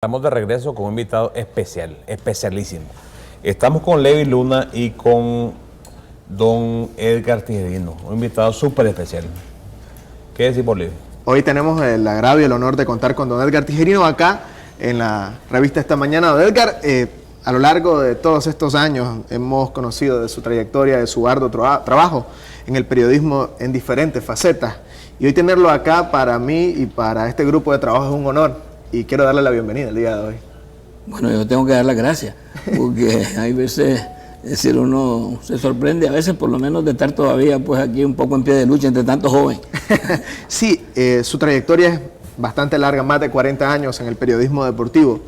Estamos de regreso con un invitado especial, especialísimo. Estamos con Levi Luna y con don Edgar Tijerino, un invitado súper especial. ¿Qué decir por Levi? Hoy tenemos el agrado y el honor de contar con don Edgar Tijerino acá en la revista Esta Mañana. Don Edgar, a lo largo de todos estos años hemos conocido de su trayectoria, de su arduo trabajo en el periodismo en diferentes facetas. Y hoy tenerlo acá para mí y para este grupo de trabajo es un honor. Y quiero darle la bienvenida el día de hoy. Bueno, yo tengo que dar las gracias, porque hay veces, es decir, uno se sorprende a veces por lo menos de estar todavía pues aquí un poco en pie de lucha entre tantos jóvenes. Sí, su trayectoria es bastante larga, más de 40 años en el periodismo deportivo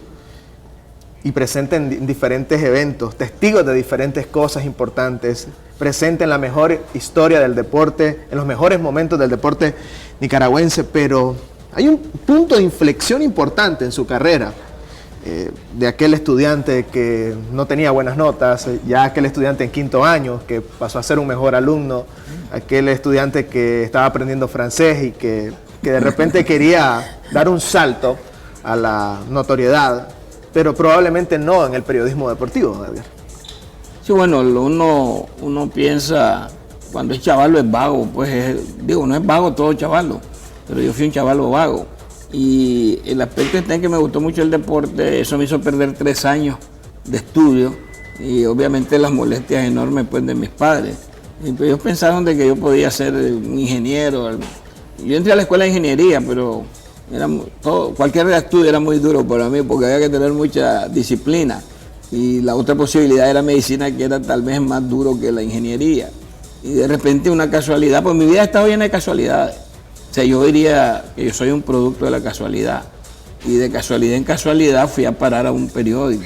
y presente en diferentes eventos, testigos de diferentes cosas importantes, presente en la mejor historia del deporte, en los mejores momentos del deporte nicaragüense, pero hay un punto de inflexión importante en su carrera, de aquel estudiante que no tenía buenas notas, ya aquel estudiante en quinto año que pasó a ser un mejor alumno, aquel estudiante que estaba aprendiendo francés y que de repente quería dar un salto a la notoriedad, pero probablemente no en el periodismo deportivo, Edgar. Sí, bueno, uno piensa, cuando es chavalo es vago, pues no es vago todo chavalo, pero yo fui un chavalo vago. Y el aspecto está en que me gustó mucho el deporte, eso me hizo perder 3 años de estudio y obviamente las molestias enormes pues de mis padres. Y pues ellos pensaron de que yo podía ser un ingeniero. Yo entré a la escuela de ingeniería, pero cualquier estudio era muy duro para mí porque había que tener mucha disciplina. Y la otra posibilidad era medicina, que era tal vez más duro que la ingeniería. Y de repente una casualidad, pues mi vida ha estado llena de casualidades. O sea, yo diría que yo soy un producto de la casualidad. Y de casualidad en casualidad fui a parar a un periódico.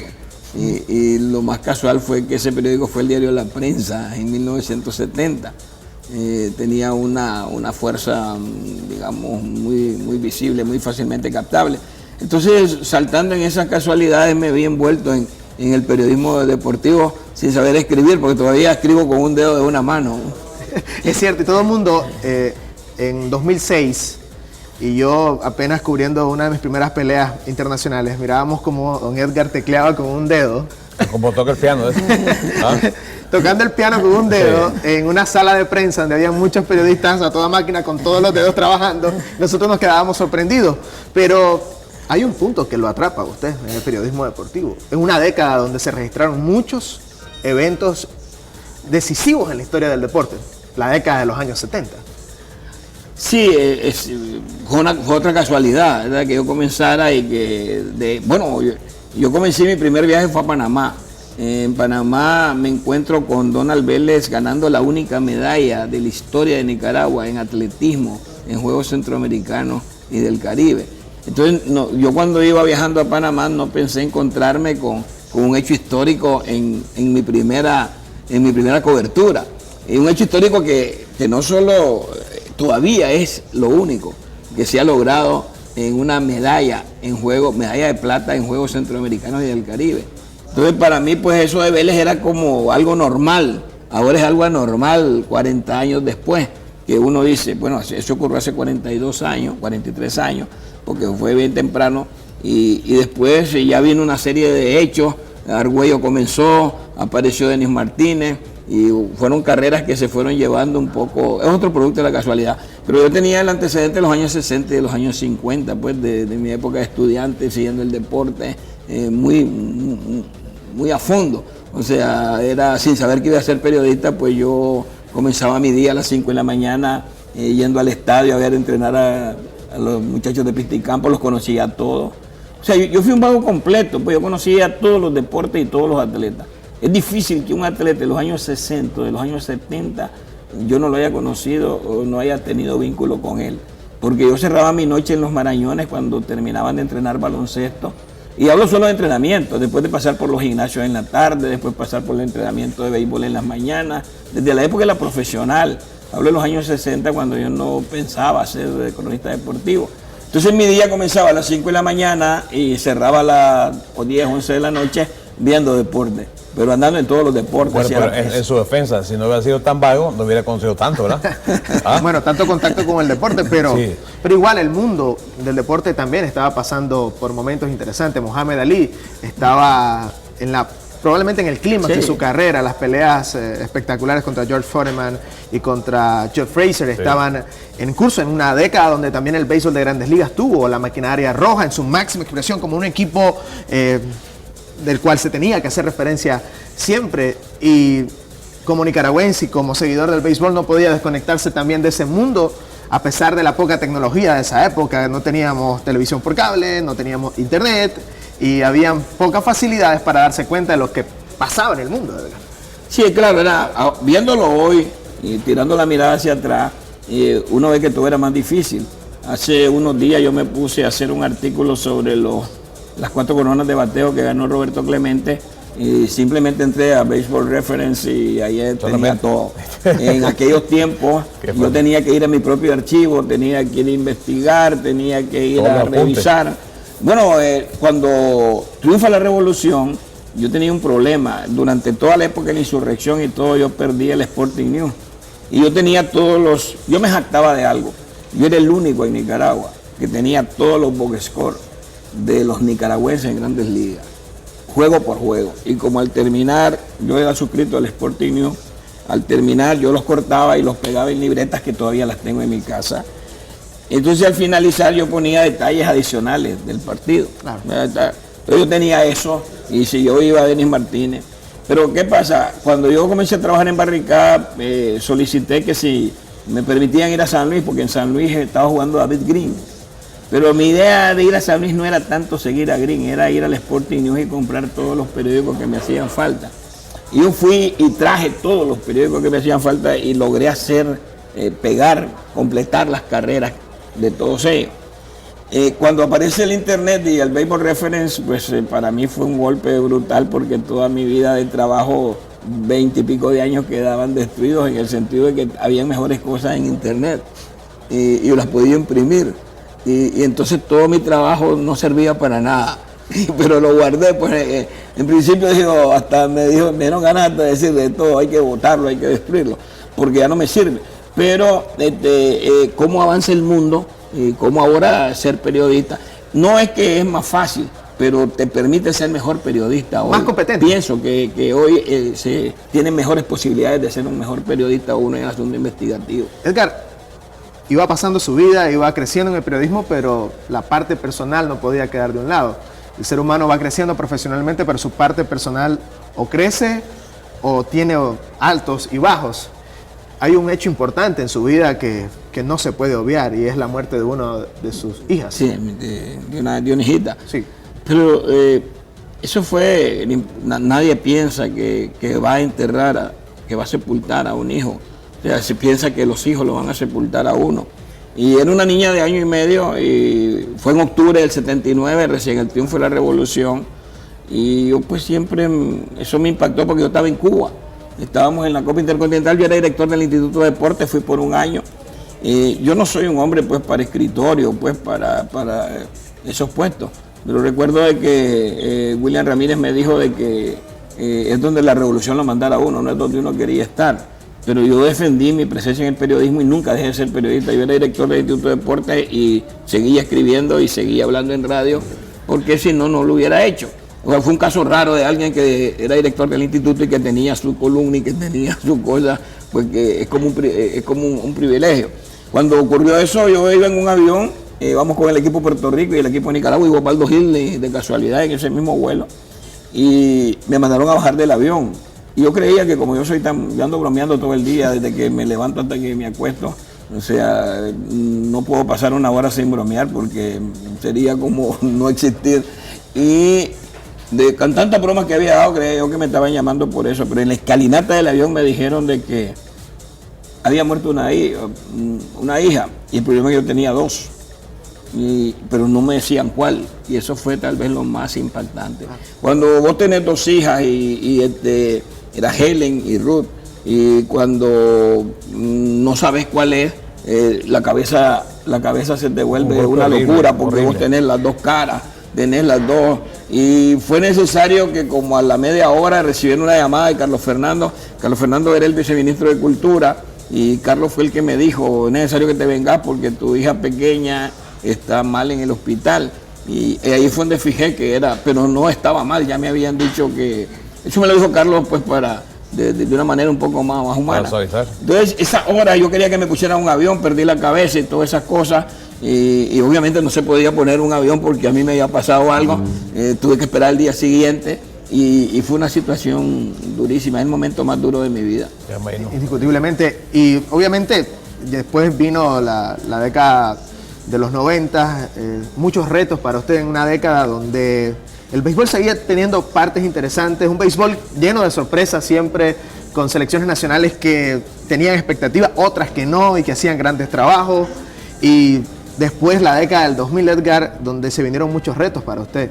Y lo más casual fue que ese periódico fue el diario La Prensa en 1970. Tenía una fuerza, digamos, muy visible, muy fácilmente captable. Entonces, saltando en esas casualidades, me vi envuelto en el periodismo deportivo sin saber escribir, porque todavía escribo con un dedo de una mano. Es cierto, y todo el mundo... en 2006, y yo apenas cubriendo una de mis primeras peleas internacionales, mirábamos como don Edgar tecleaba con un dedo. Como toca el piano, ¿eh? ¿Ah? Tocando el piano con un dedo, sí, en una sala de prensa donde había muchos periodistas a toda máquina con todos los dedos trabajando. Nosotros nos quedábamos sorprendidos, pero hay un punto que lo atrapa a usted en el periodismo deportivo. En una década donde se registraron muchos eventos decisivos en la historia del deporte, la década de los años 70. Sí, fue otra casualidad, ¿verdad? Que yo comenzara y que, yo comencé, mi primer viaje fue a Panamá. En Panamá me encuentro con Donald Vélez ganando la única medalla de la historia de Nicaragua en atletismo, en Juegos Centroamericanos y del Caribe. Entonces, yo cuando iba viajando a Panamá no pensé encontrarme con un hecho histórico en mi primera cobertura. Es un hecho histórico que no solo... todavía es lo único que se ha logrado en una medalla de plata en Juegos Centroamericanos y del Caribe. Entonces para mí pues eso de Vélez era como algo normal, ahora es algo anormal 40 años después, que uno dice, bueno, eso ocurrió hace 42 años, 43 años, porque fue bien temprano, y después ya vino una serie de hechos, Argüello comenzó, apareció Denis Martínez, y fueron carreras que se fueron llevando un poco, es otro producto de la casualidad, pero yo tenía el antecedente de los años 60 y de los años 50, pues de mi época de estudiante, siguiendo el deporte muy a fondo, o sea, era sin saber que iba a ser periodista, pues yo comenzaba mi día a las 5 de la mañana yendo al estadio a ver entrenar a los muchachos de pista y campo, los conocía a todos, o sea, yo fui un vago completo, pues yo conocía todos los deportes y todos los atletas. Es difícil que un atleta de los años 60, de los años 70, yo no lo haya conocido o no haya tenido vínculo con él. Porque yo cerraba mi noche en los Marañones cuando terminaban de entrenar baloncesto. Y hablo solo de entrenamiento, después de pasar por los gimnasios en la tarde, después pasar por el entrenamiento de béisbol en las mañanas, desde la época de la profesional. Hablo de los años 60 cuando yo no pensaba ser cronista deportivo. Entonces mi día comenzaba a las 5 de la mañana y cerraba a las 10, 11 de la noche viendo deporte. pero andando en todos los deportes. Bueno, sí, pero en su defensa, si no hubiera sido tan vago, no hubiera conseguido tanto, ¿verdad? ¿Ah? Bueno, tanto contacto con el deporte, pero, Sí. pero igual el mundo del deporte también estaba pasando por momentos interesantes. Mohamed Ali estaba probablemente en el clímax Sí. de su carrera. Las peleas espectaculares contra George Foreman y contra Joe Frazier estaban en curso en una década donde también el béisbol de Grandes Ligas tuvo la maquinaria roja en su máxima expresión como un equipo del cual se tenía que hacer referencia siempre. Y como nicaragüense y como seguidor del béisbol no podía desconectarse también de ese mundo, a pesar de la poca tecnología de esa época. No teníamos televisión por cable, no teníamos internet y habían pocas facilidades para darse cuenta de lo que pasaba en el mundo, ¿verdad? Sí, claro, viéndolo hoy y tirando la mirada hacia atrás, uno ve que todo era más difícil. Hace unos días yo me puse a hacer un artículo sobre las 4 coronas de bateo que ganó Roberto Clemente y simplemente entré a Baseball Reference y ahí tenía todo. En aquellos tiempos yo tenía que ir a mi propio archivo, tenía que ir a investigar, tenía que ir a revisar. Bueno, cuando triunfa la revolución, yo tenía un problema. Durante toda la época de la insurrección y todo, yo perdí el Sporting News. Y yo tenía yo me jactaba de algo. Yo era el único en Nicaragua que tenía todos los box score de los nicaragüenses en Grandes Ligas, juego por juego. Y como al terminar, yo era suscrito al Sporting News, al terminar yo los cortaba y los pegaba en libretas que todavía las tengo en mi casa. Entonces al finalizar yo ponía detalles adicionales del partido. Claro. Entonces yo tenía eso y si yo iba a Denis Martínez. Pero ¿qué pasa? Cuando yo comencé a trabajar en Barricada, solicité que si me permitían ir a San Luis, porque en San Luis estaba jugando David Green. Pero mi idea de ir a San Luis no era tanto seguir a Green, era ir al Sporting News y comprar todos los periódicos que me hacían falta. Y yo fui y traje todos los periódicos que me hacían falta y logré completar las carreras de todos ellos. Cuando aparece el internet y el Baseball Reference, pues para mí fue un golpe brutal porque toda mi vida de trabajo, 20 y pico de años, quedaban destruidos en el sentido de que había mejores cosas en internet y yo las podía imprimir. Y entonces todo mi trabajo no servía para nada, pero lo guardé. Pues en principio hasta me dieron ganas de decir de todo, hay que botarlo, hay que destruirlo, porque ya no me sirve. Pero cómo avanza el mundo, cómo ahora ser periodista, no es que es más fácil, pero te permite ser mejor periodista hoy. Más competente. Pienso que hoy se tienen mejores posibilidades de ser un mejor periodista uno en el asunto investigativo. Edgar, iba pasando su vida, iba creciendo en el periodismo, pero la parte personal no podía quedar de un lado. El ser humano va creciendo profesionalmente, pero su parte personal o crece o tiene altos y bajos. Hay un hecho importante en su vida que no se puede obviar y es la muerte de una de sus hijas. Sí, de una hijita. Sí. Pero eso fue, nadie piensa que va a enterrar, que va a sepultar a un hijo. O sea, se piensa que los hijos lo van a sepultar a uno. Y era una niña de 1 año y medio y fue en octubre del 79, recién el triunfo de la revolución. Y yo pues siempre, eso me impactó porque yo estaba en Cuba. Estábamos en la Copa Intercontinental, yo era director del Instituto de Deportes, fui por 1 año. Yo no soy un hombre pues para escritorio, pues para esos puestos. Pero recuerdo de que William Ramírez me dijo de que es donde la revolución lo mandara a uno, no es donde uno quería estar. Pero yo defendí mi presencia en el periodismo y nunca dejé de ser periodista. Yo era director del Instituto de Deportes y seguía escribiendo y seguía hablando en radio, porque si no, no lo hubiera hecho. O sea, fue un caso raro de alguien que era director del instituto y que tenía su columna y que tenía su cosa, pues que es como un privilegio. Cuando ocurrió eso, yo iba en un avión, vamos con el equipo de Puerto Rico y el equipo de Nicaragua y Osvaldo Gil de casualidad en ese mismo vuelo, y me mandaron a bajar del avión. Y yo creía que como yo ando bromeando todo el día, desde que me levanto hasta que me acuesto, o sea, no puedo pasar 1 hora sin bromear porque sería como no existir. Y con tantas bromas que había dado, creía yo que me estaban llamando por eso, pero en la escalinata del avión me dijeron de que había muerto una hija, y el problema es que yo tenía 2, pero no me decían cuál, y eso fue tal vez lo más impactante. Cuando vos tenés 2 hijas era Helen y Ruth, y cuando no sabes cuál es, la cabeza se te vuelve una locura, porque vos tenés las 2 caras tenés las dos. Y fue necesario que como a la media hora recibieron una llamada de Carlos Fernando. Carlos Fernando era el viceministro de Cultura y Carlos fue el que me dijo, es necesario que te vengas porque tu hija pequeña está mal en el hospital. Y ahí fue donde fijé que era, pero no estaba mal, ya me habían dicho que, eso me lo dijo Carlos pues para, de una manera un poco más humana. Entonces esa hora yo quería que me pusieran un avión, perdí la cabeza y todas esas cosas. Y obviamente no se podía poner un avión porque a mí me había pasado algo, tuve que esperar el día siguiente y fue una situación durísima, es el momento más duro de mi vida. Indiscutiblemente, y obviamente después vino la década de los 90, muchos retos para usted en una década donde el béisbol seguía teniendo partes interesantes, un béisbol lleno de sorpresas siempre, con selecciones nacionales que tenían expectativas, otras que no y que hacían grandes trabajos, y después la década del 2000, Edgar, donde se vinieron muchos retos para usted.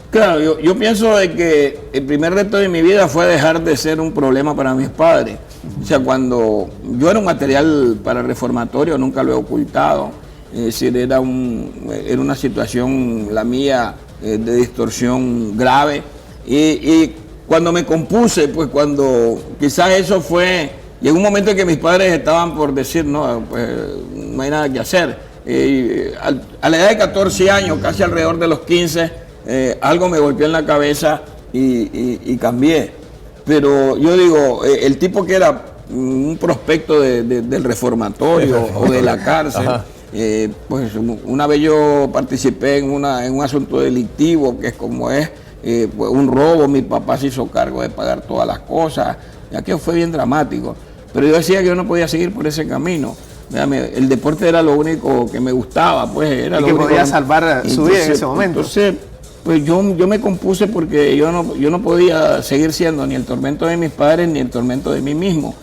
Claro, yo pienso de que el primer reto de mi vida fue dejar de ser un problema para mis padres. O sea, cuando yo era un material para reformatorio, nunca lo he ocultado. Es decir, era una situación, la mía, de distorsión grave. Y cuando me compuse, pues cuando quizás eso fue, llegó un momento en que mis padres estaban por decir, no, pues no hay nada que hacer. A la edad de 14 años, casi alrededor de los 15, algo me golpeó en la cabeza y cambié. Pero yo digo, el tipo que era un prospecto del reformatorio o de la cárcel, pues una vez yo participé en un asunto delictivo que es como es pues un robo, mi papá se hizo cargo de pagar todas las cosas, ya que fue bien dramático. Pero yo decía que yo no podía seguir por ese camino. El deporte era lo único que me gustaba, pues era y lo que único podía salvar su vida en ese momento. Entonces, pues yo me compuse porque yo no podía seguir siendo ni el tormento de mis padres ni el tormento de mí mismo.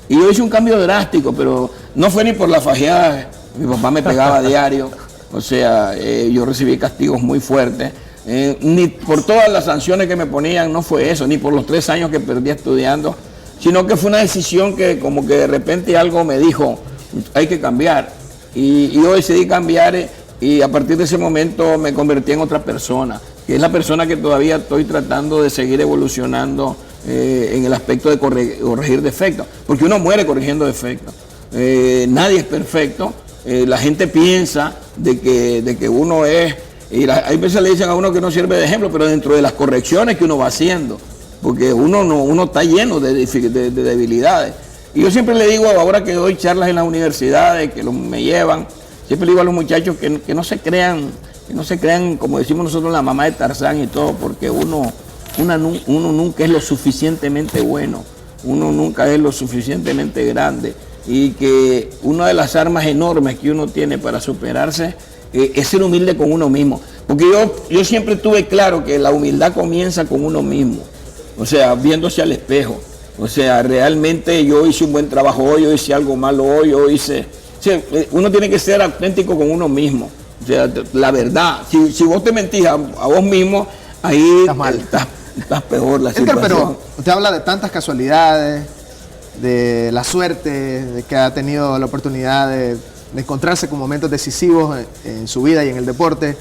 Y yo hice un cambio drástico, pero no fue ni por la fajeada. Mi papá me pegaba a diario, o sea, yo recibí castigos muy fuertes. Ni por todas las sanciones que me ponían, no fue eso, ni por los 3 años que perdí estudiando, sino que fue una decisión que como que de repente algo me dijo, hay que cambiar. Y yo decidí cambiar y a partir de ese momento me convertí en otra persona, que es la persona que todavía estoy tratando de seguir evolucionando en el aspecto de corregir defectos, porque uno muere corrigiendo defectos. Nadie es perfecto, la gente piensa de que uno es, hay veces le dicen a uno que no sirve de ejemplo, pero dentro de las correcciones que uno va haciendo, porque uno está lleno de debilidades. Y yo siempre le digo, ahora que doy charlas en las universidades, que me llevan, siempre le digo a los muchachos que no se crean, como decimos nosotros, la mamá de Tarzán y todo, porque uno nunca es lo suficientemente bueno, uno nunca es lo suficientemente grande, y que una de las armas enormes que uno tiene para superarse es ser humilde con uno mismo. Porque yo siempre tuve claro que la humildad comienza con uno mismo, o sea, viéndose al espejo. O sea, realmente yo hice un buen trabajo hoy, yo hice algo malo hoy, o sea, uno tiene que ser auténtico con uno mismo. O sea, la verdad, si vos te mentís a vos mismo, ahí estás peor la situación. Pero usted habla de tantas casualidades, de la suerte, de que ha tenido la oportunidad de encontrarse con momentos decisivos en su vida y en el deporte.